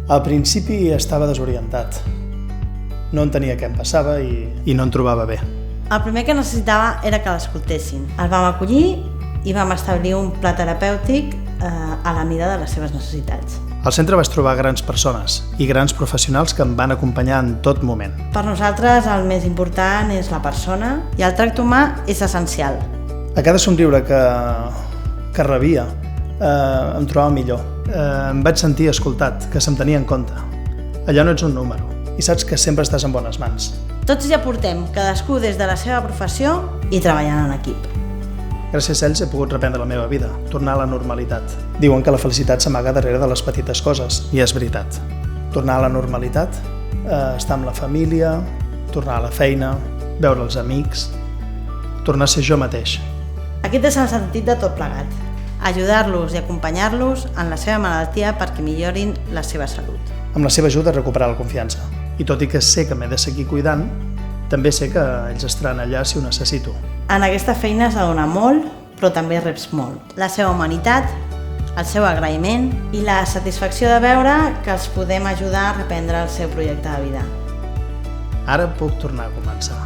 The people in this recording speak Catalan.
Al principi estava desorientat. No entenia què em passava i no em trobava bé. El primer que necessitava era que l'escoltessin. El vam acollir i vam establir un pla terapèutic a la mida de les seves necessitats. Al centre vaig trobar grans persones i grans professionals que em van acompanyar en tot moment. Per nosaltres el més important és la persona i el tracte humà és essencial. A cada somriure que rebia em trobava millor. Em vaig sentir escoltat, que se'm tenia en compte. Allò no ets un número i saps que sempre estàs en bones mans. Tots ja portem, cadascú des de la seva professió i treballant en equip. Gràcies a ells he pogut reprendre la meva vida, tornar a la normalitat. Diuen que la felicitat s'amaga darrere de les petites coses, i és veritat. Tornar a la normalitat, estar amb la família, tornar a la feina, veure els amics, tornar a ser jo mateix. Aquest és el sentit de tot plegat. Ajudar-los i acompanyar-los en la seva malaltia perquè millorin la seva salut. Amb la seva ajuda recuperar la confiança. I tot i que sé que m'he de seguir cuidant, també sé que ells estaran allà si ho necessito. En aquesta feina s'ha de donar molt, però també reps molt. La seva humanitat, el seu agraïment i la satisfacció de veure que els podem ajudar a reprendre el seu projecte de vida. Ara puc tornar a començar.